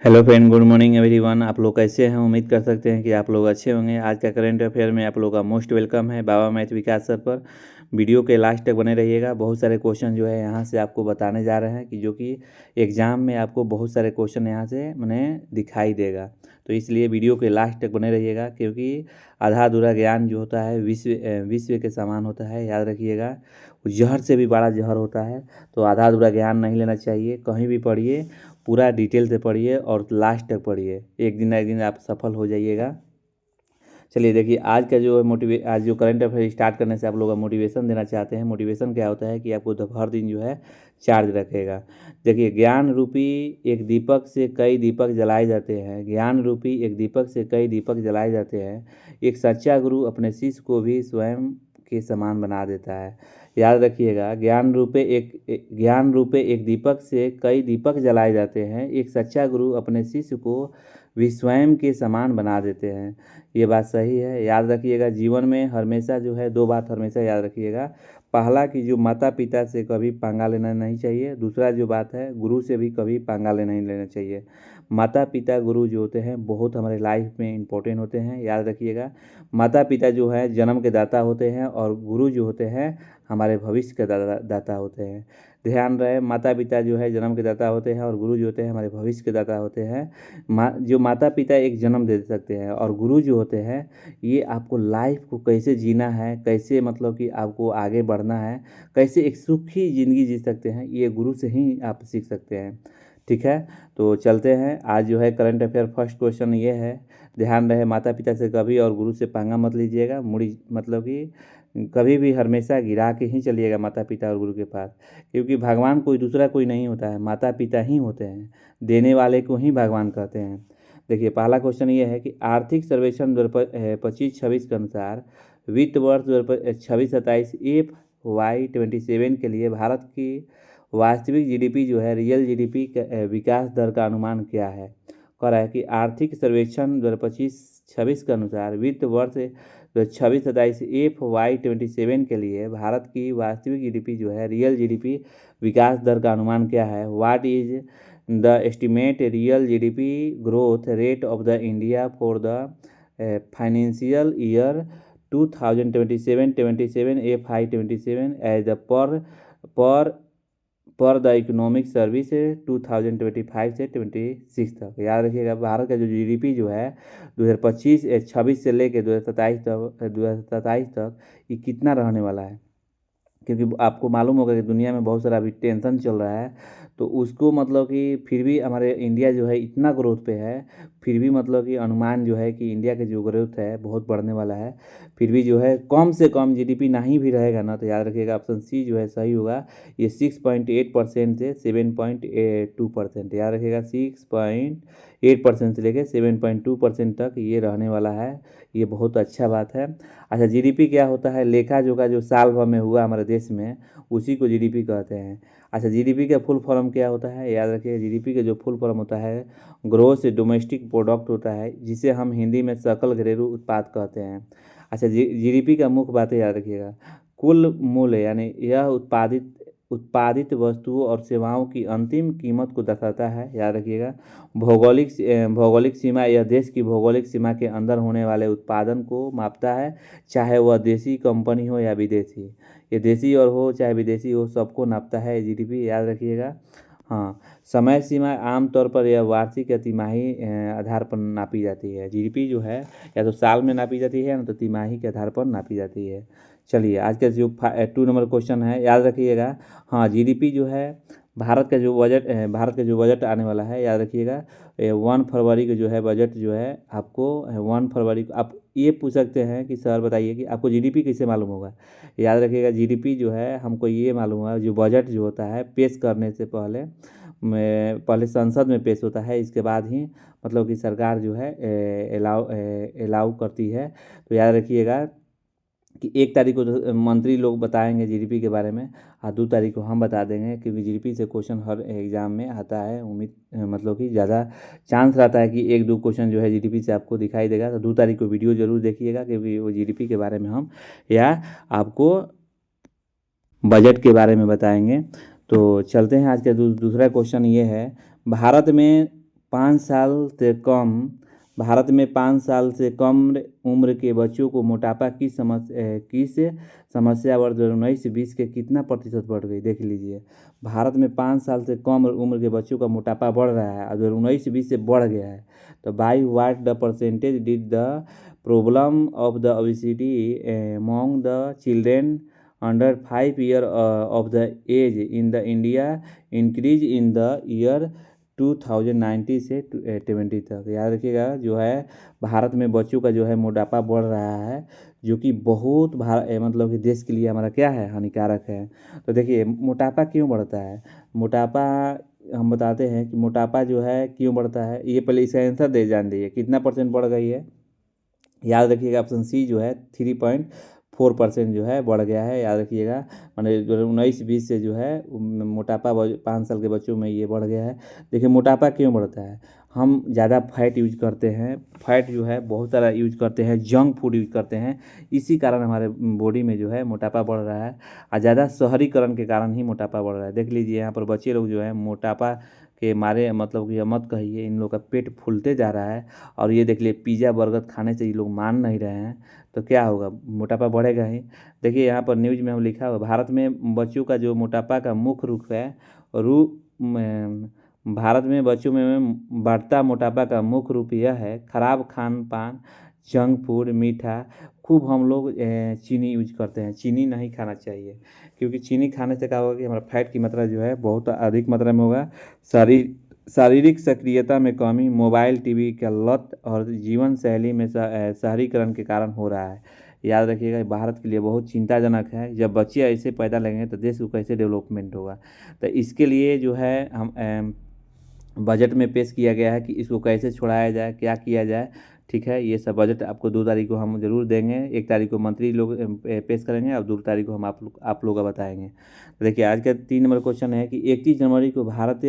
Hello friend, good morning everyone. आप लोग कैसे हैं? उम्मीद कर सकते हैं कि आप लोग अच्छे होंगे। आज का करंट अफेयर में आप लोग का मोस्ट वेलकम है बाबा मैथ विकास सर पर। वीडियो के लास्ट तक बने रहिएगा। बहुत सारे क्वेश्चन जो है यहाँ से आपको बताने जा रहे हैं कि जो कि एग्ज़ाम में आपको बहुत सारे क्वेश्चन यहाँ से मैंने दिखाई देगा। तो इसलिए वीडियो के लास्ट तक बने रहिएगा, क्योंकि आधा अधूरा ज्ञान जो होता है विश्व के समान होता है। याद रखिएगा, जहर से भी बड़ा जहर होता है। तो आधा अधूरा ज्ञान नहीं लेना चाहिए। कहीं भी पढ़िए, पूरा डिटेल से पढ़िए और लास्ट तक पढ़िए। एक दिन ना एक दिन आप सफल हो जाइएगा। चलिए देखिए, आज का जो आज जो करंट अफेयर स्टार्ट करने से आप लोग का मोटिवेशन देना चाहते हैं। मोटिवेशन क्या होता है कि आपको हर दिन जो है चार्ज रखेगा। देखिए, ज्ञान रूपी एक दीपक से कई दीपक जलाए जाते हैं। ज्ञान रूपी एक दीपक से कई दीपक जलाए जाते हैं। एक सच्चा गुरु अपने शिष्य को भी स्वयं के समान बना देता है। याद रखिएगा, ज्ञान रूपे एक दीपक से कई दीपक जलाए जाते हैं। एक सच्चा गुरु अपने शिष्य को भी स्वयं के समान बना देते हैं। ये बात सही है। याद रखिएगा, जीवन में हमेशा जो है दो बात हमेशा याद रखिएगा। पहला कि जो माता पिता से कभी पंगा लेना नहीं चाहिए। दूसरा जो बात है, गुरु से भी कभी पंगा नहीं लेना चाहिए। माता पिता गुरु जो होते हैं बहुत हमारे लाइफ में इम्पोर्टेंट होते हैं। याद रखिएगा, माता पिता जो है जन्म के दाता होते हैं और गुरु जो होते हैं हमारे भविष्य के दाता होते हैं। ध्यान रहे, माता पिता जो है जन्म के दाता होते हैं और गुरु जो होते हैं हमारे भविष्य के दाता होते हैं। जो माता पिता एक जन्म दे सकते हैं और गुरु जो होते हैं ये आपको लाइफ को कैसे जीना है, कैसे मतलब कि आपको आगे बढ़ना है, कैसे एक सुखी ज़िंदगी जी सकते हैं, ये गुरु से ही आप सीख सकते हैं। ठीक है, तो चलते हैं। आज जो है करंट अफेयर फर्स्ट क्वेश्चन ये है, ध्यान रहे, माता पिता से कभी और गुरु से पंगा मत लीजिएगा। मुड़ी मतलब कि कभी भी हमेशा गिरा के ही चलिएगा माता पिता और गुरु के पास, क्योंकि भगवान कोई दूसरा कोई नहीं होता है, माता पिता ही होते हैं। देने वाले को ही भगवान कहते हैं। देखिए, पहला क्वेश्चन ये है कि आर्थिक सर्वेक्षण 2025-26 के अनुसार वित्त वर्ष 2026-27 FY27 के लिए भारत की वास्तविक जीडीपी जो है रियल जीडीपी विकास दर का अनुमान क्या है। कह रहा है कि आर्थिक सर्वेक्षण 2025-26 के अनुसार वित्त वर्ष 2026-27 FY27 के लिए भारत की वास्तविक जीडीपी जो है रियल जीडीपी विकास दर का अनुमान क्या है। What is the estimate real GDP growth rate of the India for the financial year 2027-27 FY27 as the per per the economic service 2025 से 26 तक। याद रखिएगा, भारत का जो जीडीपी जो है 2025-26 से लेकर 2027 तक ये कितना रहने वाला है। क्योंकि आपको मालूम होगा कि दुनिया में बहुत सारा अभी टेंशन चल रहा है, तो उसको मतलब कि फिर भी हमारे इंडिया जो है इतना ग्रोथ पे है, फिर भी मतलब कि अनुमान जो है कि इंडिया के जो ग्रोथ है बहुत बढ़ने वाला है। फिर भी जो है कम से कम जीडीपी नहीं भी रहेगा ना, तो याद रखिएगा ऑप्शन सी जो है सही होगा। ये 6.8% से 7.2%, याद रखिएगा 6.8% से लेकर 7.2% तक ये रहने वाला है। ये बहुत अच्छा बात है। अच्छा, जीडीपी क्या होता है? लेखा जोखा जो साल भर में हुआ हमारे देश में, उसी को जीडीपी कहते हैं। अच्छा, जीडीपी का फुल फॉर्म क्या होता है? याद रखिए, जीडीपी का जो फुल फॉर्म होता है ग्रोस डोमेस्टिक प्रोडक्ट होता है, जिसे हम हिंदी में सकल घरेलू उत्पाद कहते हैं। अच्छा, जीडीपी का मुख्य बातें याद रखिएगा। कुल मूल्य यानी यह उत्पादित उत्पादित वस्तुओं और सेवाओं की अंतिम कीमत को दर्शाता है। याद रखिएगा, भौगोलिक सीमा यह देश की भौगोलिक सीमा के अंदर होने वाले उत्पादन को मापता है, चाहे वह देसी कंपनी हो या विदेशी। ये देसी और हो चाहे विदेशी हो, सबको नापता है जीडीपी। याद रखिएगा। हाँ, समय सीमा आमतौर पर यह वार्षिक या तिमाही आधार पर नापी जाती है। जीडीपी जो है या तो साल में नापी जाती है, ना तो तिमाही के आधार पर नापी जाती है। चलिए, आज का जो 2 नंबर क्वेश्चन है, याद रखिएगा। हाँ, जीडीपी जो है भारत का जो बजट आने वाला है, याद रखिएगा 1 फरवरी को जो है बजट जो है आपको 1 फरवरी को आप ये पूछ सकते हैं कि सर बताइए कि आपको जीडीपी कैसे मालूम होगा। याद रखिएगा, जीडीपी जो है हमको ये मालूम हुआ, जो बजट जो होता है पेश करने से पहले संसद में पेश होता है, इसके बाद ही मतलब कि सरकार जो है अलाउ करती है। तो याद रखिएगा कि 1 तारीख को तो मंत्री लोग बताएंगे जीडीपी के बारे में, और 2 तारीख को हम बता देंगे, क्योंकि जीडीपी से क्वेश्चन हर एग्ज़ाम में आता है। उम्मीद मतलब कि ज़्यादा चांस रहता है कि 1-2 क्वेश्चन जो है जीडीपी से आपको दिखाई देगा। तो 2 तारीख को वीडियो ज़रूर देखिएगा, क्योंकि वो जीडीपी के बारे में हम या आपको बजट के बारे में बताएंगे। तो चलते हैं, आज का दूसरा क्वेश्चन ये है, भारत में 5 साल से कम भारत में 5 साल से कम उम्र के बच्चों को मोटापा किस समस्या वर्ष 2019-20 के कितना प्रतिशत बढ़ गई? देख लीजिए, भारत में 5 साल से कम उम्र के बच्चों का मोटापा बढ़ रहा है और 2019-20 से बढ़ गया है। तो by what the percentage did the problem of the obesity among the children under 5 year of the age in the India increase in the year 2019 से 20 तक। याद रखिएगा, जो है भारत में बच्चों का जो है मोटापा बढ़ रहा है, जो कि बहुत मतलब कि देश के लिए हमारा क्या है, हानिकारक है। तो देखिए, मोटापा क्यों बढ़ता है? मोटापा हम बताते हैं कि मोटापा जो है क्यों बढ़ता है। ये पहले इसका आंसर जान दीजिए, कितना परसेंट बढ़ गई है। याद रखिएगा, ऑप्शन सी जो है 3.4% जो है बढ़ गया है। याद रखिएगा, मैंने 19-20 से जो है मोटापा 5 साल के बच्चों में ये बढ़ गया है। देखिए, मोटापा क्यों बढ़ता है? हम ज़्यादा फैट यूज करते हैं, फैट जो है बहुत सारा यूज करते हैं, जंक फूड यूज करते हैं, इसी कारण हमारे बॉडी में जो है मोटापा बढ़ रहा है। और ज़्यादा शहरीकरण के कारण ही मोटापा बढ़ रहा है। देख लीजिए, यहाँ पर बच्चे लोग जो है मोटापा के मारे, मतलब कि मत कहिए, इन लोग का पेट फूलते जा रहा है। और ये देख लिए, पिज़्ज़ा बर्गर खाने से ये लोग मान नहीं रहे हैं, तो क्या होगा? मोटापा बढ़ेगा ही। देखिए, यहाँ पर न्यूज़ में हम लिखा हुआ, भारत में बच्चों का जो मोटापा का मुख्य रूप है, भारत में बच्चों में बढ़ता मोटापा का मुख्य रूप यह है: खराब खान पान, जंक फूड, मीठा। खूब हम लोग चीनी यूज करते हैं। चीनी नहीं खाना चाहिए, क्योंकि चीनी खाने से क्या होगा कि हमारा फैट की मात्रा जो है बहुत अधिक मात्रा में होगा। शारीरिक सक्रियता में कमी, मोबाइल टीवी का लत और जीवन शैली में शहरीकरण के कारण हो रहा है। याद रखिएगा, भारत के लिए बहुत चिंताजनक है। जब बच्चे ऐसे पैदा लेंगे तो देश को कैसे डेवलपमेंट होगा? तो इसके लिए जो है हम बजट में पेश किया गया है कि इसको कैसे छुड़ाया जाए, क्या किया जाए। ठीक है, ये सब बजट आपको 2 तारीख को हम ज़रूर देंगे। 1 तारीख को मंत्री लोग पेश करेंगे और 2 तारीख को हम आप लोग का बताएंगे। तो देखिए, आज का 3 नंबर क्वेश्चन है कि 31 जनवरी को भारत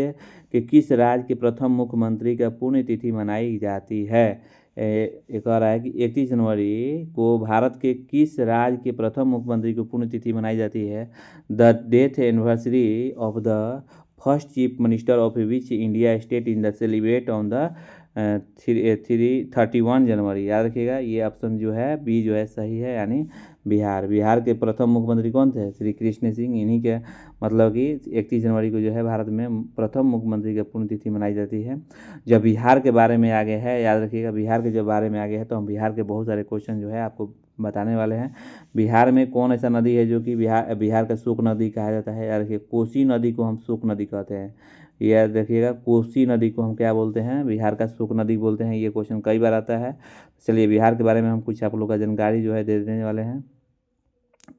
के किस राज्य के प्रथम मुख्यमंत्री का पुण्यतिथि मनाई जाती है? एक और है कि 31 जनवरी को भारत के किस राज्य के प्रथम मुख्यमंत्री को पुण्यतिथि मनाई जाती है? The death anniversary of the first chief minister of which India state in the celebrate on the 31 जनवरी। याद रखिएगा, ये ऑप्शन जो है बी जो है सही है, यानी बिहार के प्रथम मुख्यमंत्री कौन थे? श्री कृष्ण सिंह। इन्हीं के मतलब कि 31 जनवरी को जो है भारत में प्रथम मुख्यमंत्री की पुण्यतिथि मनाई जाती है। जब बिहार के बारे में आगे है, याद रखिएगा, बिहार के जब बारे में आगे है तो हम बिहार के बहुत सारे क्वेश्चन जो है आपको बताने वाले हैं। बिहार में कौन ऐसा नदी है जो कि बिहार का शोक नदी कहा जाता है? याद रखिए, कोसी नदी को हम शोक नदी कहते हैं। याद देखिएगा, कोसी नदी को हम क्या बोलते हैं? बिहार का शोक नदी बोलते हैं। ये क्वेश्चन कई बार आता है। चलिए, बिहार के बारे में हम कुछ आप लोग का जानकारी जो है दे देने वाले हैं।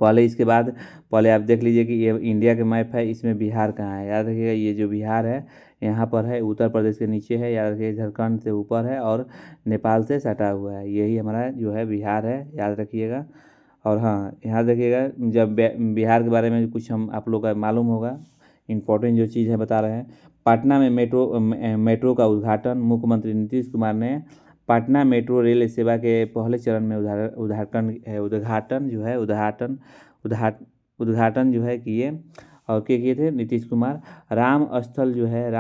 पहले आप देख लीजिए कि ये इंडिया का मैप है, इसमें बिहार कहाँ है। याद रखिएगा, ये जो बिहार है यहाँ पर है, उत्तर प्रदेश के नीचे है। याद रखिए, झारखंड से ऊपर है और नेपाल से सटा हुआ है। यही हमारा जो है बिहार है, याद रखिएगा। और हाँ, यहाँ देखिएगा, जब बिहार के बारे में कुछ हम आप लोग का मालूम होगा, इम्पोर्टेंट जो चीज़ है बता रहे हैं। पटना में मेट्रो का उद्घाटन मुख्यमंत्री नीतीश कुमार ने पटना मेट्रो रेल सेवा के पहले चरण में उद्घाटन जो है किए। और क्या किए थे? नीतीश कुमार। राम स्थल जो है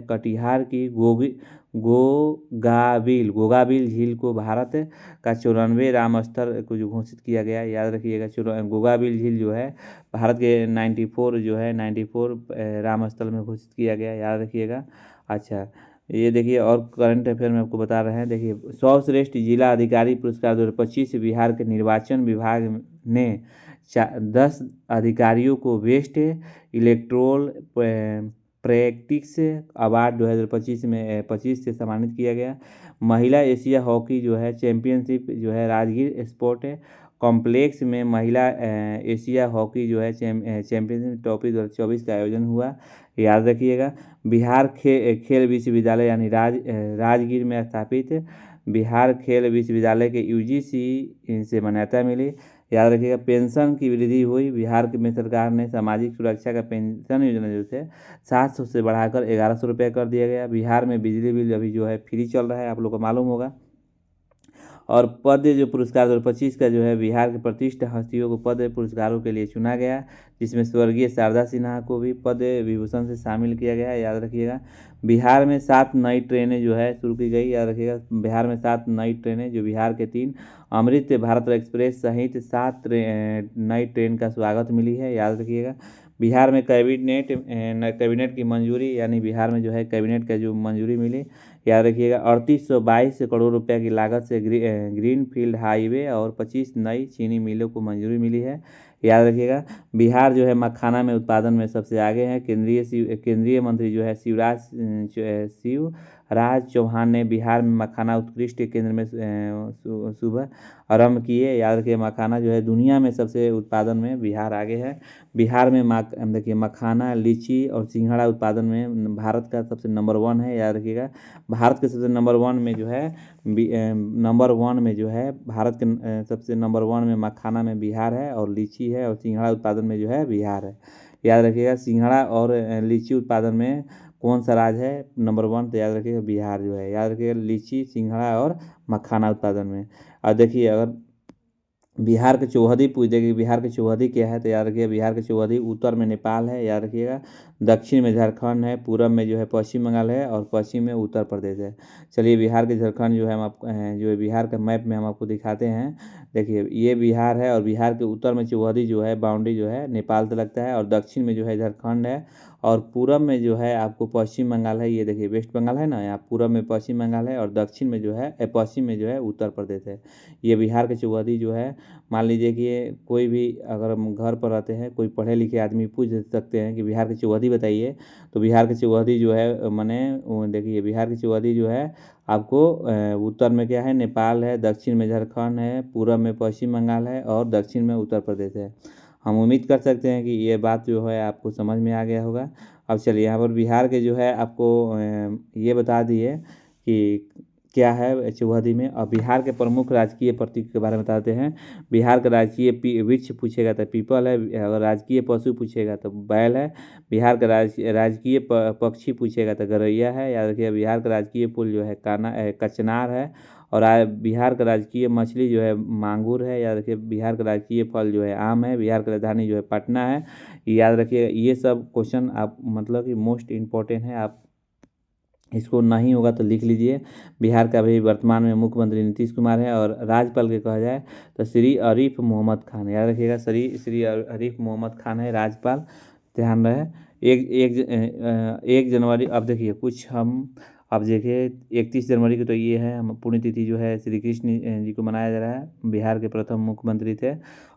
कटिहार की गोगाबिल झील को भारत का 94 राम स्थल को जो घोषित किया गया। याद रखिएगा, गोगाबिल झील जो है भारत के 94 राम स्थल में घोषित किया गया। याद रखिएगा। अच्छा, ये देखिए, और करंट अफेयर में आपको बता रहे हैं। देखिए, सर्वश्रेष्ठ जिला अधिकारी पुरस्कार 2025 बिहार के निर्वाचन विभाग ने 10 अधिकारियों को बेस्ट इलेक्टोरल प्रैक्टिस अवार्ड 2025 से सम्मानित किया गया। महिला एशिया हॉकी जो है चैंपियनशिप जो है राजगीर स्पोर्ट कॉम्प्लेक्स में महिला एशिया हॉकी जो है चैंपियनशिप ट्रॉफी 2024 का आयोजन हुआ। याद रखिएगा, बिहार खेल विश्वविद्यालय यानी राजगीर में स्थापित बिहार खेल विश्वविद्यालय के UGC से मान्यता मिली। याद रखिएगा, पेंशन की वृद्धि हुई। बिहार में सरकार ने सामाजिक सुरक्षा का पेंशन योजना जो थे 700 से बढ़ाकर 1100 रुपये कर दिया गया। बिहार में बिजली बिल अभी जो है फ्री चल रहा है, आप लोग को मालूम होगा। और पद्म जो पुरस्कार 2025 का जो है बिहार के प्रतिष्ठित हस्तियों को पद्म पुरस्कारों के लिए चुना गया, जिसमें स्वर्गीय शारदा सिन्हा को भी पद्म विभूषण से शामिल किया गया है, याद रखिएगा। बिहार में 7 नई ट्रेनें जो है शुरू की गई, याद रखिएगा। बिहार में 7 नई ट्रेनें, जो बिहार के 3 अमृत भारत एक्सप्रेस सहित 7 नई ट्रेन का स्वागत मिली है, याद रखिएगा। बिहार में कैबिनेट की मंजूरी, यानी बिहार में जो है कैबिनेट का जो मंजूरी मिली, याद रखिएगा। 3822 करोड़ रुपए की लागत से ग्रीन फील्ड हाईवे और 25 नई चीनी मिलों को मंजूरी मिली है, याद रखिएगा। बिहार जो है मखाना में उत्पादन में सबसे आगे है। केंद्रीय मंत्री जो है शिवराज चौहान ने बिहार में मखाना उत्कृष्ट केंद्र में सुबह आरंभ किए, याद रखिए। मखाना जो है दुनिया में सबसे उत्पादन में बिहार आगे है। बिहार में देखिए मखाना, लीची और सिंघाड़ा उत्पादन में भारत का सबसे नंबर 1 है, याद रखिएगा। भारत के सबसे नंबर 1 में जो है भारत के सबसे नंबर 1 में मखाना में बिहार है, और लीची है, और सिंघाड़ा उत्पादन में जो है बिहार है, याद रखिएगा। सिंघाड़ा और लीची उत्पादन में कौन सा राज्य है नंबर 1, तो याद रखिएगा बिहार जो है, याद रखिएगा। लीची, सिंघाड़ा और मखाना उत्पादन में। और देखिए अगर बिहार के चौहदी पूछ देगी, बिहार के चौहदी क्या है, तो याद रखिएगा बिहार के चौहदी उत्तर में नेपाल है, याद रखिएगा। दक्षिण में झारखंड है, पूरब में जो है पश्चिम बंगाल है, और पश्चिम में उत्तर प्रदेश है। चलिए बिहार के झारखंड जो है हम आपको जो है बिहार का मैप में हम आपको दिखाते हैं। देखिए ये बिहार है, और बिहार के उत्तर में चौहदी जो है बाउंड्री जो है नेपाल से लगता है, और दक्षिण में जो है झारखंड है, और पूरब में जो है आपको पश्चिम बंगाल है। ये देखिए वेस्ट बंगाल है ना, यहाँ पूरब में पश्चिम बंगाल है, और दक्षिण में जो है पश्चिम में जो है उत्तर प्रदेश है। ये बिहार के चौहदी जो है, मान लीजिए कि कोई भी अगर हम घर पर रहते हैं, कोई पढ़े लिखे आदमी पूछ सकते हैं कि बिहार की चौहदी बताइए, तो बिहार की चौहदी जो है माने देखिए बिहार की चौहदी जो है आपको उत्तर में क्या है, नेपाल है, दक्षिण में झारखंड है, पूरब में पश्चिम बंगाल है, और दक्षिण में उत्तर प्रदेश है। हम उम्मीद कर सकते हैं कि ये बात जो है आपको समझ में आ गया होगा। अब चलिए यहाँ पर बिहार के जो है आपको ये बता दिए कि क्या है चौहदी में। और बिहार के प्रमुख राजकीय प्रतीक के बारे में बताते हैं। बिहार का राजकीय वृक्ष पूछेगा तो पीपल है, अगर राजकीय पशु पूछेगा तो बैल है। बिहार का राजकीय पक्षी पूछेगा तो गौरैया है, याद रखिए। बिहार का राजकीय फूल जो है कचनार है, और बिहार का राजकीय मछली जो है मांगुर है, याद रखिए। बिहार का राजकीय फल जो है आम है। बिहार की राजधानी जो है पटना है, याद रखिए। ये सब क्वेश्चन आप मतलब कि मोस्ट इम्पोर्टेंट है, आप इसको नहीं होगा तो लिख लीजिए। बिहार का अभी वर्तमान में मुख्यमंत्री नीतीश कुमार है, और राज्यपाल के कहा जाए तो श्री आरिफ मोहम्मद खान, याद रखिएगा। श्री आरिफ मोहम्मद खान है राज्यपाल, ध्यान रहे। 1 जनवरी, अब देखिए कुछ हम अब देखिए 31 जनवरी को तो ये है हम पुण्यतिथि जो है श्री कृष्ण जी को मनाया जा रहा है। बिहार के प्रथम मुख्यमंत्री थे।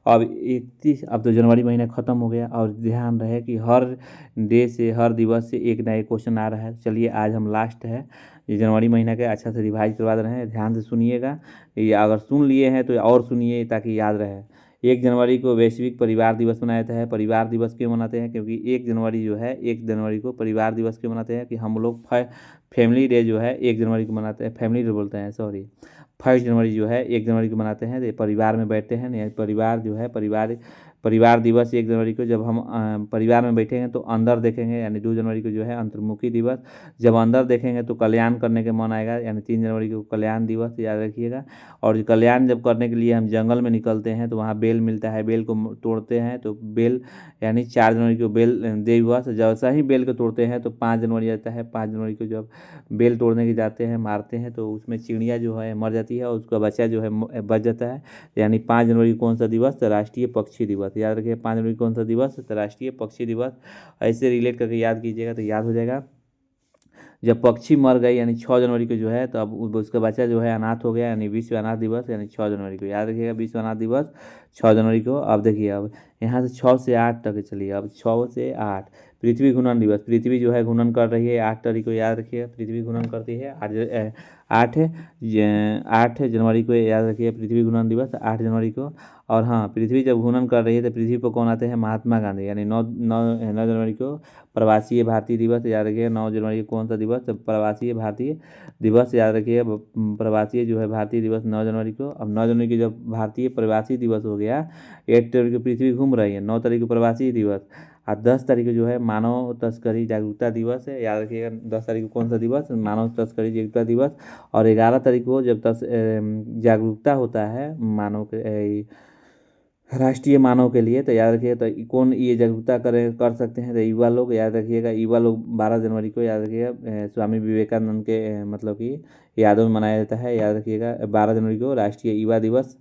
अब तो जनवरी महीना ख़त्म हो गया, और ध्यान रहे कि हर डे से हर दिवस से एक नए क्वेश्चन आ रहा है। चलिए आज हम लास्ट है ये जनवरी महीना के, अच्छा से रिवाइज करवा दे रहे हैं, ध्यान से सुनिएगा। ये अगर सुन लिए हैं तो और सुनिए ताकि याद रहे। 1 जनवरी को वैश्विक परिवार दिवस मनाया जाता है। परिवार दिवस क्यों मनाते हैं, क्योंकि 1 जनवरी जो है 1 जनवरी को परिवार दिवस क्यों मनाते हैं कि हम लोग फैमिली डे जो है 1 जनवरी को मनाते हैं, फैमिली डे बोलते हैं सॉरी। 1 जनवरी जो है 1 जनवरी को मनाते हैं, तो परिवार में बैठते हैं, परिवार जो है परिवार दिवस 1 जनवरी को जब हम परिवार में बैठेंगे तो अंदर देखेंगे, यानी 2 जनवरी को जो है अंतर्मुखी दिवस। जब अंदर देखेंगे तो कल्याण करने के मन आएगा, यानी 3 जनवरी को कल्याण दिवस, याद रखिएगा। और कल्याण जब करने के लिए हम जंगल में निकलते हैं तो वहाँ बेल मिलता है, बेल को तोड़ते हैं तो बेल, यानी 4 जनवरी को बेल दिवस। जैसा ही बेल को तोड़ते हैं तो 5 जनवरी आता है। 5 जनवरी को जब बेल तोड़ने के जाते हैं, मारते हैं, तो उसमें चिड़िया जो है मर जाती है, और उसका बच्चा जो है बच जाता है। यानी 5 जनवरी कौन सा दिवस, तो राष्ट्रीय पक्षी दिवस, याद रखिए। 5 जनवरी कौन सा दिवस, तो राष्ट्रीय पक्षी दिवस। ऐसे रिलेट करके याद कीजिएगा तो याद हो जाएगा। जब पक्षी मर गए यानी 6 जनवरी को जो है, तो अब उसका बच्चा जो है अनाथ हो गया, यानी विश्व अनाथ दिवस, यानी 6 जनवरी को, याद रखिएगा। विश्व अनाथ दिवस 6 जनवरी को। अब देखिए अब यहाँ से 6 से 8 तक चलिए, अब 6 से 8 पृथ्वी घूर्णन दिवस। पृथ्वी जो है घूर्णन कर रही है 8 तारीख को, याद रखिएगा। पृथ्वी घूर्णन करती है 8 जनवरी को, याद रखिए। पृथ्वी घूर्णन दिवस 8 जनवरी को। और हाँ, पृथ्वी जब घूर्णन कर रही है तो पृथ्वी पर कौन आते हैं, महात्मा गांधी, यानी 9 जनवरी को प्रवासीय भारतीय दिवस, याद रखिए। 9 जनवरी को कौन सा दिवस, तो प्रवासीय भारतीय दिवस, याद रखिए। प्रवासीय जो है भारतीय दिवस 9 जनवरी को। अब 9 जनवरी को जब भारतीय प्रवासी दिवस हो गया, 8 तारीख को पृथ्वी घूम रही है, 9 तारीख को प्रवासी दिवस, और 10 तारीख को जो है मानव तस्करी जागरूकता दिवस है, याद रखिएगा। 10 तारीख को कौन सा दिवस? मानव तस्करी जागरूकता दिवस। और 11 तारीख को जब जागरूकता होता है मानव के राष्ट्रीय मानव के लिए, तो याद रखिएगा तो कौन ये जागरूकता कर सकते हैं? तो युवा लोग, याद रखिएगा। युवा लोग 12 जनवरी को, याद रखिएगा, स्वामी विवेकानंद के मतलब कि यादों में मनाया जाता है। याद रखिएगा 12 जनवरी को राष्ट्रीय युवा दिवस।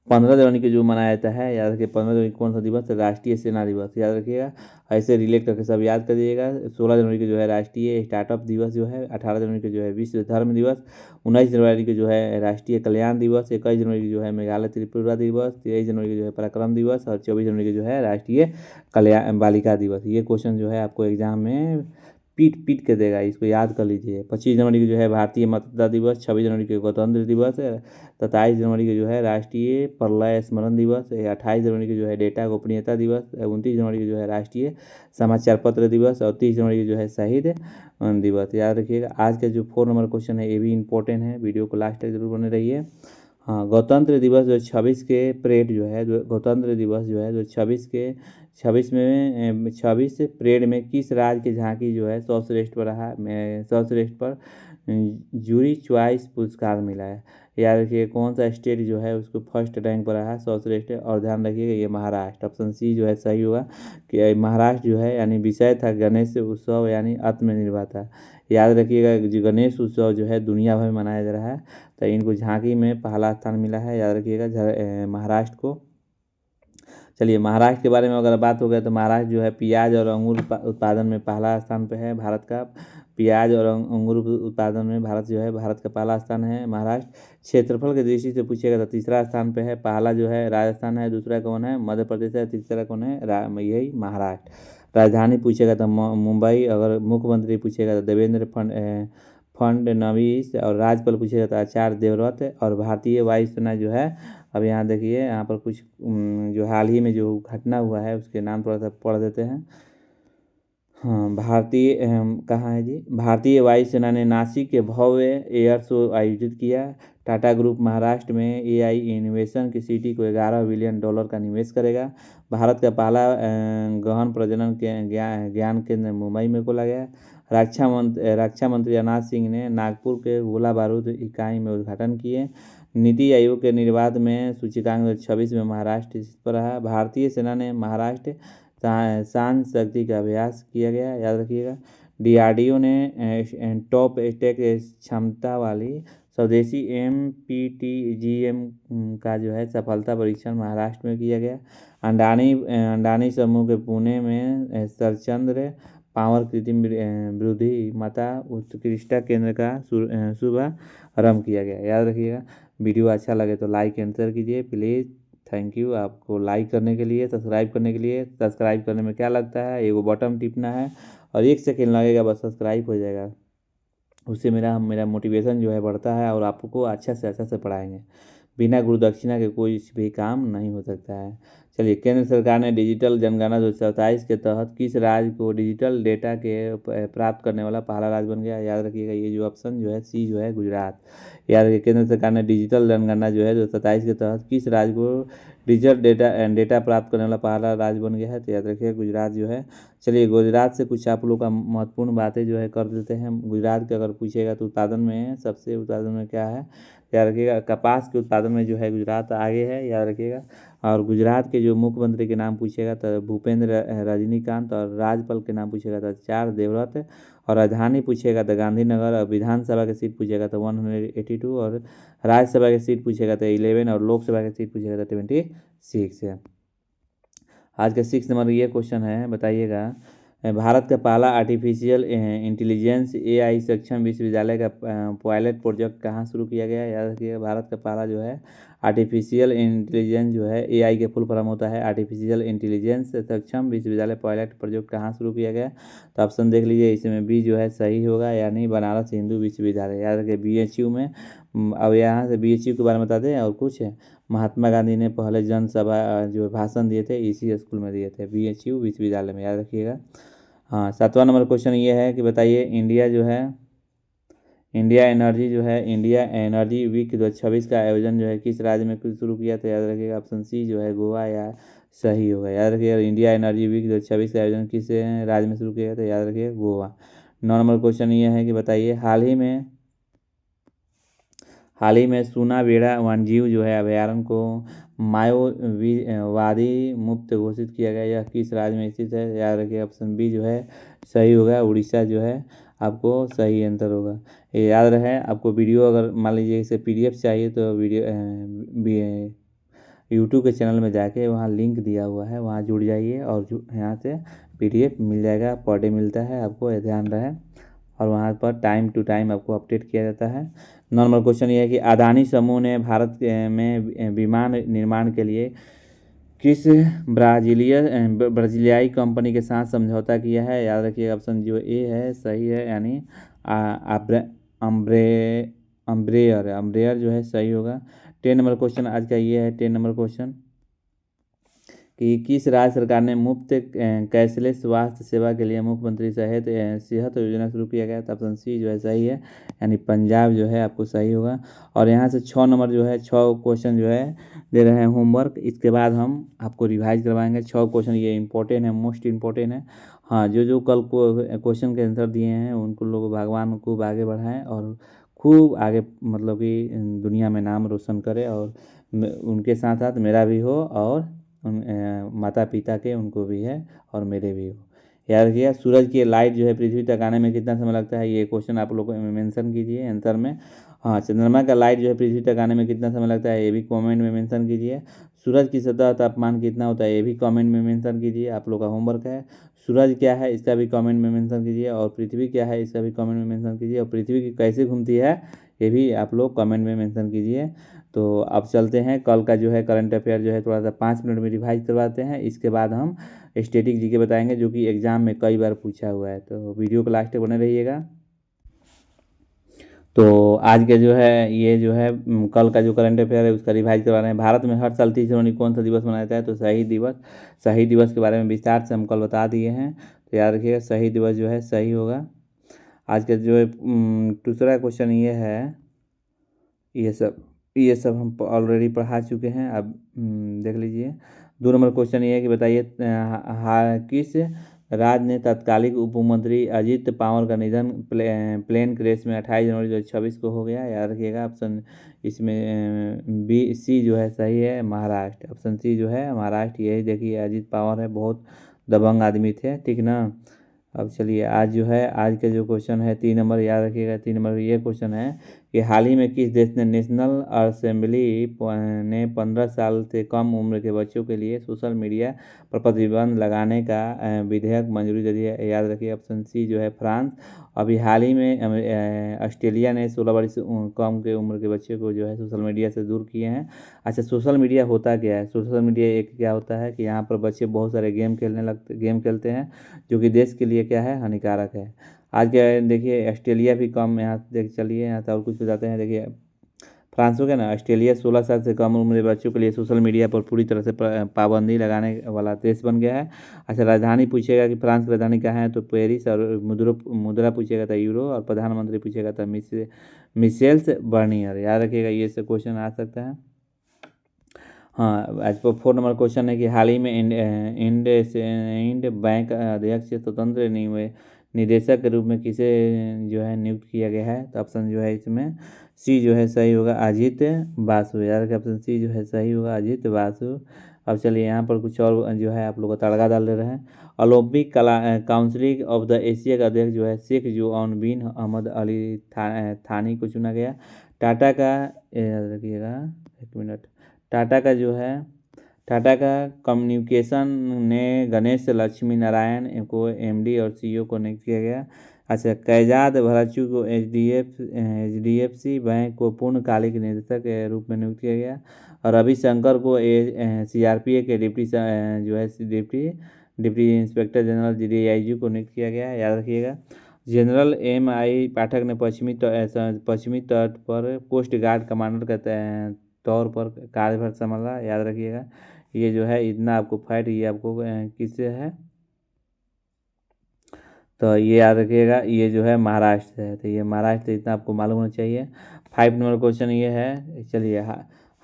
15 जनवरी को जो मनाया जाता है, याद रखिए 15 जनवरी को कौन सा दिवस? राष्ट्रीय सेना दिवस, याद रखिएगा। ऐसे रिलेट करके सब याद कर दीजिएगा। 16 जनवरी को जो है राष्ट्रीय स्टार्टअप दिवस जो है। 18 जनवरी को जो है विश्व धर्म दिवस। 19 जनवरी को जो है राष्ट्रीय कल्याण दिवस। 21 जनवरी को जो है मेघालय त्रिपुरा दिवस। 23 जनवरी को जो है पराक्रम दिवस। और 24 जनवरी को जो है राष्ट्रीय कल्याण बालिका दिवस। ये क्वेश्चन जो है आपको एग्जाम में पीट पीट के देगा, इसको याद कर लीजिए। 25 जनवरी को जो है भारतीय मतदाता दिवस। 26 जनवरी को गणतंत्र दिवस है। 27 जनवरी को जो है राष्ट्रीय प्रलय स्मरण दिवस है। 28 जनवरी को जो है डेटा गोपनीयता दिवस। 29 जनवरी को जो है राष्ट्रीय समाचार पत्र दिवस। और 30 जनवरी को जो है शहीद दिवस। याद रखिएगा। आज का जो 4 नंबर क्वेश्चन है ये भी इंपॉर्टेंट है, वीडियो को लास्ट तक जरूर बने रहिए। हाँ, गणतंत्र दिवस जो 26 के परेड जो है, जो गणतंत्र दिवस जो है जो 26 में 26 परेड में किस राज्य की झांकी जो है सर्वश्रेष्ठ पर रहा, सर्वश्रेष्ठ पर जूरी चॉइस पुरस्कार मिला है? याद रखिए कौन सा स्टेट जो है उसको फर्स्ट रैंक पर रहा सर्वश्रेष्ठ। और ध्यान रखिएगा ये महाराष्ट्र, ऑप्शन सी जो है सही होगा कि महाराष्ट्र जो है, यानी विषय था गणेश उत्सव यानी आत्मनिर्भरता। याद रखिएगा जो गणेश उत्सव जो है दुनिया भर में मनाया जा रहा है, तो इनको झांकी में पहला स्थान मिला है, याद रखिएगा महाराष्ट्र को। चलिए महाराष्ट्र के बारे में अगर बात हो गया तो महाराष्ट्र जो है प्याज और अंगूर उत्पादन में पहला स्थान पे है भारत का। प्याज और अंगूर उत्पादन में भारत जो है, भारत का पहला स्थान है महाराष्ट्र। क्षेत्रफल की दृष्टि से पूछेगा तो तीसरा स्थान पे है। पहला जो है राजस्थान है, दूसरा कौन है? मध्य प्रदेश है, तीसरा कौन है? यही महाराष्ट्र। राजधानी पूछेगा तो मुंबई। अगर मुख्यमंत्री पूछेगा तो देवेंद्र फडणवीस। और राज्यपाल पूछेगा तो आचार्य देवव्रत। और भारतीय वायुसेना जो है, अब यहाँ देखिए यहाँ पर कुछ जो हाल ही में जो घटना हुआ है उसके नाम थोड़ा सा पढ़ देते हैं। हाँ, कहाँ है जी? भारतीय वायुसेना ने नासिक के भव्य एयर शो आयोजित किया। टाटा ग्रुप महाराष्ट्र में एआई इनोवेशन की सिटी को $11 बिलियन का निवेश करेगा। भारत का पहला गहन प्रजनन के ज्ञान केंद्र मुंबई में खोला गया। रक्षा मंत्री राजनाथ सिंह ने नागपुर के गोला बारूद इकाई में उद्घाटन किए। नीति आयोग के निर्वाध में सूचकांक 26 में महाराष्ट्र पर रहा। भारतीय सेना ने महाराष्ट्र शांत शक्ति का अभ्यास किया गया, याद रखिएगा। डीआरडीओ ने टॉप टेक क्षमता वाली स्वदेशी MPTGM का जो है सफलता परीक्षण महाराष्ट्र में किया गया। अंडानी समूह के पुणे में सरचंद्र पावर कृत्रिम बुद्धिमत्ता उत्कृष्टता केंद्र का शुभारंभ किया गया, याद रखिएगा। वीडियो अच्छा लगे तो लाइक एंड शेयर कीजिए प्लीज़। थैंक यू आपको लाइक करने के लिए, सब्सक्राइब करने के लिए। सब्सक्राइब करने में क्या लगता है, एगो बटन टिपना है और 1 सेकेंड लगेगा, बस सब्सक्राइब हो जाएगा। उससे मेरा मोटिवेशन जो है बढ़ता है और आपको अच्छा से पढ़ाएंगे। बिना गुरु दक्षिणा के कोई भी काम नहीं हो सकता है। चलिए, केंद्र सरकार ने डिजिटल जनगणना 2027 के तहत किस राज्य को डिजिटल डेटा के प्राप्त करने वाला पहला राज्य बन गया? याद रखिएगा ये जो ऑप्शन जो है सी जो है गुजरात। याद रखिए केंद्र सरकार ने डिजिटल जनगणना जो है 2027 के तहत किस राज्य को डिजिटल डेटा प्राप्त करने वाला पहला राज्य बन गया है? तो याद रखिए गुजरात जो है। चलिए गुजरात से कुछ आप लोग का महत्वपूर्ण बातें जो है कर देते हैं। गुजरात के अगर पूछेगा तो उत्पादन में सबसे उत्पादन में क्या है, याद रखिएगा कपास के उत्पादन में जो है गुजरात आगे है, याद रखिएगा। और गुजरात के जो मुख्यमंत्री के नाम पूछेगा तो भूपेंद्र रजनीकांत। और राज्यपाल के नाम पूछेगा तो आचार्य देवव्रत। और राजधानी पूछेगा तो गांधीनगर। और विधानसभा की सीट पूछेगा तो 182। और राज्यसभा की सीट पूछेगा तो 11। और लोकसभा की सीट पूछेगा तो 26 है। आज का 6 नंबर ये क्वेश्चन है, बताइएगा भारत का पहला आर्टिफिशियल इंटेलिजेंस AI सक्षम विश्वविद्यालय का पायलट प्रोजेक्ट कहाँ शुरू किया गया? याद रखिएगा भारत का पहला जो है आर्टिफिशियल इंटेलिजेंस जो है AI के फुल फॉर्म होता है आर्टिफिशियल इंटेलिजेंस सक्षम विश्वविद्यालय पायलट प्रोजेक्ट कहाँ शुरू किया गया? तो ऑप्शन देख लीजिए, इसमें बी जो है सही होगा, यानी बनारस हिंदू विश्वविद्यालय। याद रखिए BHU में। अब यहाँ से BHU के बारे में बताते हैं और कुछ है। महात्मा गांधी ने पहले जनसभा जो भाषण दिए थे इसी स्कूल में दिए थे, BHU विश्वविद्यालय में, याद रखिएगा। हाँ, 7वां नंबर क्वेश्चन ये है कि बताइए इंडिया एनर्जी वीक 2026 का आयोजन जो है किस राज्य में शुरू किया? तो याद रखिएगा ऑप्शन सी जो है गोवा या सही होगा। याद रखिएगा। इंडिया एनर्जी वीक 2026 का आयोजन किस राज्य में शुरू किया गया था? याद रखिए गोवा। 9 नंबर क्वेश्चन ये है कि बताइए हाल ही में सूनाबेड़ा वन्यजीव जो है अभयारण्य को मायोवादी मुक्त घोषित किया गया। यह किस राज्य में स्थित है? याद रखिए ऑप्शन बी जो है सही होगा, उड़ीसा जो है आपको सही आंसर होगा। ये याद रहे। आपको वीडियो अगर मान लीजिए इसे PDF चाहिए तो यूट्यूब के चैनल में जाके वहाँ लिंक दिया हुआ है, वहाँ जुड़ जाइए और यहाँ से PDF मिल जाएगा। पर डे मिलता है आपको, ये ध्यान रहे। और वहाँ पर टाइम टू टाइम आपको अपडेट किया जाता है। नॉर्मल क्वेश्चन ये है कि अदानी समूह ने भारत में विमान निर्माण के लिए किस ब्राजीलियाई कंपनी के साथ समझौता किया है? याद रखिए ऑप्शन जो ए है सही है, यानी अम्ब्रेयर जो है सही होगा। 10 नंबर क्वेश्चन आज का ये है। 10 नंबर क्वेश्चन कि किस राज्य सरकार ने मुफ्त कैशलेस स्वास्थ्य सेवा के लिए मुख्यमंत्री सेहत योजना शुरू किया गया? तो ऑप्शन सी जो है सही है, यानी पंजाब जो है आपको सही होगा। और यहाँ से 6 नंबर जो है 6 क्वेश्चन जो है दे रहे हैं होमवर्क। इसके बाद हम आपको रिवाइज करवाएंगे 6 क्वेश्चन। ये इंपॉर्टेंट है, मोस्ट इंपॉर्टेंट है। हाँ, जो कल को क्वेश्चन के आंसर दिए हैं उनको लोग भगवान खूब आगे बढ़ाएं और खूब आगे मतलब कि दुनिया में नाम रोशन करे, और उनके साथ साथ मेरा भी हो और माता पिता के उनको भी है और मेरे भी हो। याद रखिएगा। सूरज की लाइट जो है पृथ्वी तक आने में कितना समय लगता है? ये क्वेश्चन आप लोग मेंशन कीजिए आंसर में। हाँ, चंद्रमा का लाइट जो है पृथ्वी तक आने में कितना समय लगता है? ये भी कमेंट में मेंशन कीजिए। सूरज की सतह तापमान कितना होता है? ये भी कमेंट में मेंशन कीजिए। आप लोग का होमवर्क है। सूरज क्या है इसका भी कमेंट में मेंशन कीजिए, और पृथ्वी क्या है इसका भी कमेंट में मेंशन कीजिए, और पृथ्वी की कैसे घूमती है ये भी आप लोग कमेंट में मेंशन कीजिए। तो अब चलते हैं कल का जो है करंट अफेयर जो है थोड़ा सा 5 मिनट में रिवाइज करवाते हैं। इसके बाद हम स्टैटिक जीके बताएंगे जो कि एग्जाम में कई बार पूछा हुआ है। तो वीडियो को लास्ट तक बने रहिएगा। तो आज के जो है ये जो है कल का जो करंट अफेयर है उसका रिवाइज करवा रहे हैं। भारत में हर साल 30 जनवरी कौन सा दिवस मनाया जाता है? तो शहीद दिवस। शहीद दिवस के बारे में विस्तार से हम कल बता दिए हैं, तो याद रखिएगा शहीद दिवस जो है सही होगा। आज का जो है दूसरा क्वेश्चन ये है, ये सब हम ऑलरेडी पढ़ा चुके हैं। अब देख लीजिए। 2 नंबर क्वेश्चन ये है कि बताइए किस राज्य ने तत्कालिक उप मुख्यमंत्री अजित पवार का निधन प्लेन क्रैश में 28 जनवरी 2026 को हो गया? याद रखिएगा। ऑप्शन इसमें बी सी जो है सही है, महाराष्ट्र। ऑप्शन सी जो है महाराष्ट्र। यही देखिए अजित पवार है, बहुत दबंग आदमी थे, ठीक ना। अब चलिए आज जो है आज का जो क्वेश्चन है 3 नंबर, याद रखिएगा। 3 नंबर ये क्वेश्चन है कि हाल ही में किस देश ने नेशनल असेंबली ने 15 साल से कम उम्र के बच्चों के लिए सोशल मीडिया पर प्रतिबंध लगाने का विधेयक मंजूरी दे दी है? याद रखिए ऑप्शन सी जो है फ्रांस। अभी हाल ही में ऑस्ट्रेलिया ने 16 वर्ष कम के उम्र के बच्चे को जो है सोशल मीडिया से दूर किए हैं। अच्छा, सोशल मीडिया होता क्या है? सोशल मीडिया एक क्या होता है कि यहाँ पर बच्चे बहुत सारे गेम खेलते हैं जो कि देश के लिए क्या है, हानिकारक है। आज क्या है देखिए, ऑस्ट्रेलिया भी कम, यहाँ देख चलिए यहाँ से और कुछ बताते हैं। देखिए फ्रांस हो गया ना, ऑस्ट्रेलिया 16 साल से कम उम्र के बच्चों के लिए सोशल मीडिया पर पूरी तरह से पाबंदी लगाने वाला देश बन गया है। अच्छा, राजधानी पूछेगा कि फ्रांस की राजधानी कहाँ है? तो पेरिस। और मुद्रा पूछेगा था यूरो, और प्रधानमंत्री पूछेगा था मिशेल्स बर्नियर। याद रखिएगा, ये सब क्वेश्चन आ सकता है। हाँ, आज पर 4 नंबर क्वेश्चन है कि हाल ही में इंड बैंक अध्यक्ष स्वतंत्र निदेशक के रूप में किसे जो है नियुक्त किया गया है? तो ऑप्शन जो है इसमें सी जो है सही होगा, अजीत बासु। यार ऑप्शन सी जो है सही होगा, अजीत बासु। अब चलिए यहाँ पर कुछ और जो है आप लोग को तड़का डाल दे रहे हैं। Olympic council of the Asia का अध्यक्ष जो है शेख जोन बिन अहमद अली थानी को चुना गया। टाटा का याद रखिएगा, 1 मिनट। टाटा का कम्युनिकेशन ने गणेश लक्ष्मी नारायण को MD और CEO को नियुक्त किया गया। अच्छा, कैजाद भराचू को HDFC बैंक को पूर्णकालिक निदेशक के रूप में नियुक्त किया गया। और रविशंकर को CRPA के डिप्टी इंस्पेक्टर जनरल DIG को नियुक्त किया गया है। याद रखिएगा। जनरल MI पाठक ने पश्चिमी तट पर कोस्ट गार्ड कमांडर का तौर पर कार्यभार संभाला। याद रखिएगा। ये जो है इतना आपको फैक्ट, ये आपको किससे है? तो ये याद रखिएगा, ये जो है महाराष्ट्र से है। तो ये महाराष्ट्र, इतना आपको मालूम होना चाहिए। 5 नंबर क्वेश्चन ये है, चलिए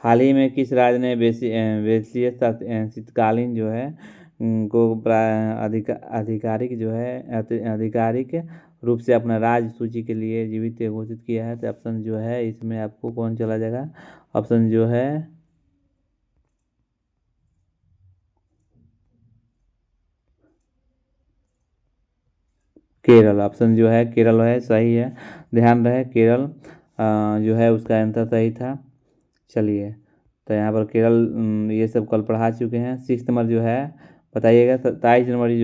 हाल ही में किस राज्य ने वेश्लीय शीतकालीन जो है को आधिकारिक जो है आधिकारिक रूप से अपना राज्य सूची के लिए जीवित घोषित किया है? तो ऑप्शन जो है इसमें आपको कौन चला जाएगा? ऑप्शन जो है केरल। ऑप्शन जो है केरल है, सही है। ध्यान रहे केरल जो है उसका आंसर सही था। चलिए, तो यहाँ पर केरल ये सब कल पढ़ा चुके हैं। 6 नंबर जो है बताइएगा। 27 जनवरी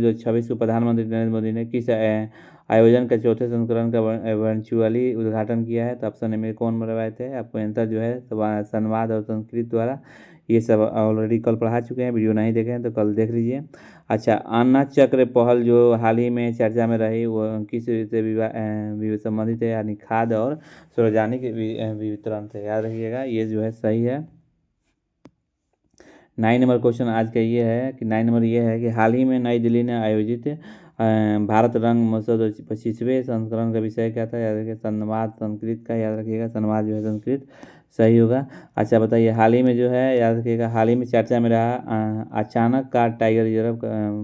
2026 को प्रधानमंत्री नरेंद्र मोदी ने किस आयोजन का चौथे संस्करण का वर्चुअली उद्घाटन किया है? तो ऑप्शन में कौन बनवाए थे? आपको आंसर जो है संवाद और संस्कृत द्वारा। ये सब ऑलरेडी कल पढ़ा चुके हैं, वीडियो नहीं देखे हैं तो कल देख लीजिए। अच्छा, अन्ना चक्र पहल जो हाल ही में चर्चा में रही वो किस से संबंधित है? यानी खाद्य और सार्वजनिक वितरण से। याद रखिएगा, ये जो है सही है। 9 नंबर क्वेश्चन आज का ये है कि 9 नंबर ये है कि हाल ही में नई दिल्ली में आयोजित भारत रंग महोत्सव 25वें संस्करण का विषय क्या था? याद रखिए संवाद संस्कृत का। याद रखिएगा संवाद जो है संस्कृत सही होगा। अच्छा बताइए, हाल ही में जो है याद रखिएगा, हाल ही में चर्चा में रहा अचानक का टाइगर रिजर्व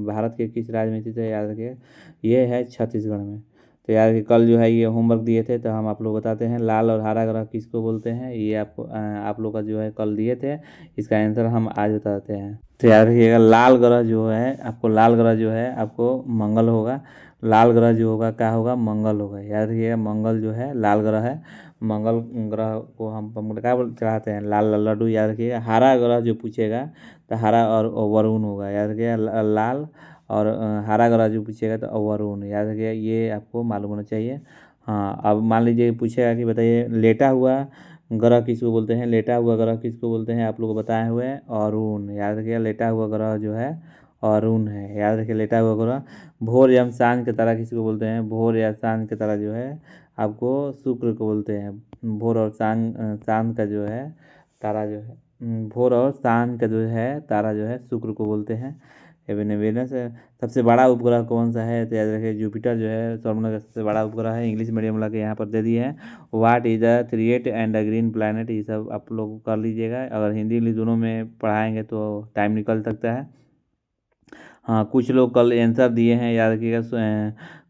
भारत के किस राज्य में स्थित है? याद रखिएगा, ये है छत्तीसगढ़ में। तो यार कि कल जो है ये होमवर्क दिए थे तो हम आप लोग बताते हैं लाल और हरा ग्रह किसको बोलते हैं। ये आपको आप लोग का जो है कल दिए थे, इसका आंसर हम आज बताते हैं। तो याद रखिएगा लाल ग्रह जो है आपको, लाल ग्रह जो है आपको मंगल होगा। लाल ग्रह जो होगा क्या होगा? मंगल होगा। याद रखिएगा मंगल जो है लाल ग्रह है। मंगल ग्रह को हम क्या चढ़ाते हैं? लाल लाल लड्डू। याद रखिएगा हरा ग्रह जो पूछेगा तो हरा और वरुण होगा। याद रखिएगा लाल और हरा ग्रह जो पूछेगा तो वरुण। याद रखिएगा, ये आपको मालूम होना चाहिए। हाँ, अब मान लीजिए पूछेगा कि बताइए लेटा हुआ ग्रह किसको बोलते हैं? लेटा हुआ ग्रह किसको बोलते हैं? आप लोग को बताए हुए हैं अरुण। याद रखिएगा लेटा हुआ ग्रह जो है अरुण है। याद रखिए लेटा हुआ ग्रह। भोर या सांझ के तारा किसको बोलते हैं? भोर या सांझ के तारा जो है आपको शुक्र को बोलते हैं। भोर और सांझ का जो है तारा जो है भोर और सांझ का जो है तारा जो है शुक्र को बोलते हैं। वेनस सबसे बड़ा उपग्रह कौन सा है? तो याद रखिए जुपिटर जो है सौरमंडल का सबसे बड़ा उपग्रह है। इंग्लिश मीडियम ला के यहाँ पर दे दिए हैं। What is the threat and the green planet, ये सब आप लोग कर लीजिएगा। अगर हिंदी इंग्लिश दोनों में पढ़ाएंगे तो टाइम निकल सकता है। हाँ, कुछ लोग कल आंसर दिए हैं, याद रखिएगा।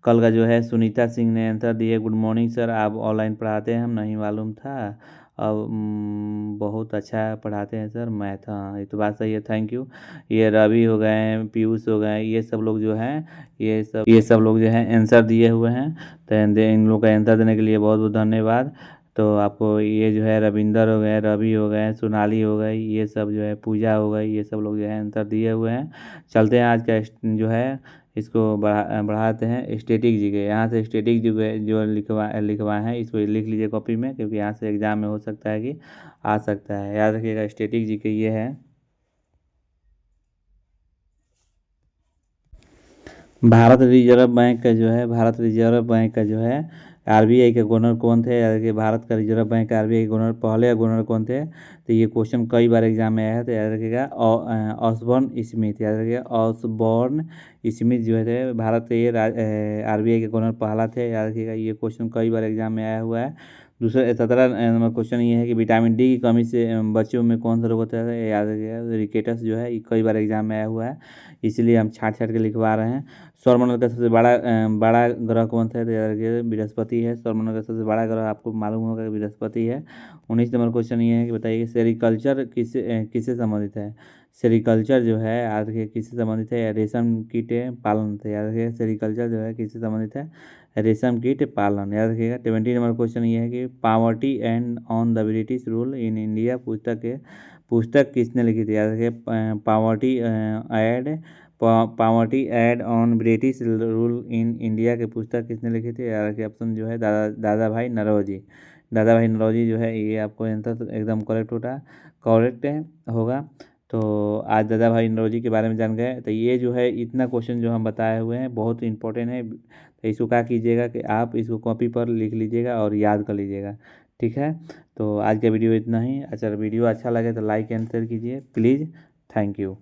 कल का जो है सुनीता सिंह ने आंसर दिए। गुड मॉर्निंग सर, आप ऑनलाइन पढ़ाते हैं? हम नहीं मालूम था। अब बहुत अच्छा पढ़ाते हैं सर मैथ। हाँ, ये तो बात सही है, थैंक यू। ये रवि हो गए, पीयूष हो गए, ये सब लोग जो हैं ये सब लोग जो हैं आंसर दिए हुए हैं। तो इन लोग का आंसर देने के लिए बहुत बहुत धन्यवाद। तो आपको ये जो है रविंदर हो गए, रवि हो गए, सोनाली हो गई, ये सब जो है पूजा हो गई, ये सब लोग जो है आंसर दिए हुए हैं। चलते हैं आज का जो है इसको बढ़ाते हैं स्टैटिक जी के। यहाँ से स्टैटिक जो लिखवाए हैं इसको लिख लीजिए कॉपी में, क्योंकि यहाँ से एग्जाम में हो सकता है कि आ सकता है। याद रखिएगा स्टैटिक जी के ये है। भारत रिजर्व बैंक का जो है आरबीआई के गवर्नर कौन थे? याद रखिए भारत का रिजर्व बैंक का आरबीआई के गवर्नर पहले गवर्नर कौन थे? तो ये क्वेश्चन कई बार एग्जाम में आया है। तो याद रखिएगा ऑसबॉर्न स्मिथ। याद रखिएगा ऑसबॉर्न स्मिथ जो है भारत के ये आरबीआई के गवर्नर पहला थे। याद रखिएगा, ये क्वेश्चन कई बार एग्जाम में आया हुआ है। दूसरा 17 नंबर क्वेश्चन ये है कि विटामिन डी की कमी से बच्चों में कौन सा रोग होता है? याद रखिएगा रिकेटस जो है ये कई बार एग्जाम में आया हुआ है, इसलिए हम छाँट छाँट के लिखवा रहे हैं। सौरमंडल का सबसे बड़ा ग्रह कौन सा है? तो याद रखिए बृहस्पति है। सौरमंडल का सबसे बड़ा ग्रह आपको मालूम होगा कि बृहस्पति है। 19 नंबर क्वेश्चन ये है कि बताइए सेरिकल्चर किससे संबंधित है? सेरिकल्चर जो है याद रखिए किससे संबंधित है? रेशम कीट पालन से। याद रखिए सेरिकल्चर जो है किससे संबंधित है? रेशम कीट पालन। याद रखिएगा। 20 नंबर क्वेश्चन ये है कि poverty and on the British rule in India पुस्तक किसने लिखी थी? याद रखिए poverty and on British rule in India की पुस्तक किसने लिखी थी? याद रखिए ऑप्शन जो है दादा भाई नौरोजी। दादा भाई नौरोजी जो है ये आपको आंसर एकदम करेक्ट होगा। तो आज दादा भाई नौरोजी के बारे में जान गए। तो ये जो है इतना क्वेश्चन जो हम बताए हुए हैं बहुत इंपॉर्टेंट है। तो इसको क्या कीजिएगा कि आप इसको कॉपी पर लिख लीजिएगा और याद कर लीजिएगा, ठीक है। तो आज का वीडियो इतना ही। अच्छा वीडियो अच्छा लगे तो लाइक एंड शेयर कीजिए प्लीज़। Thank you.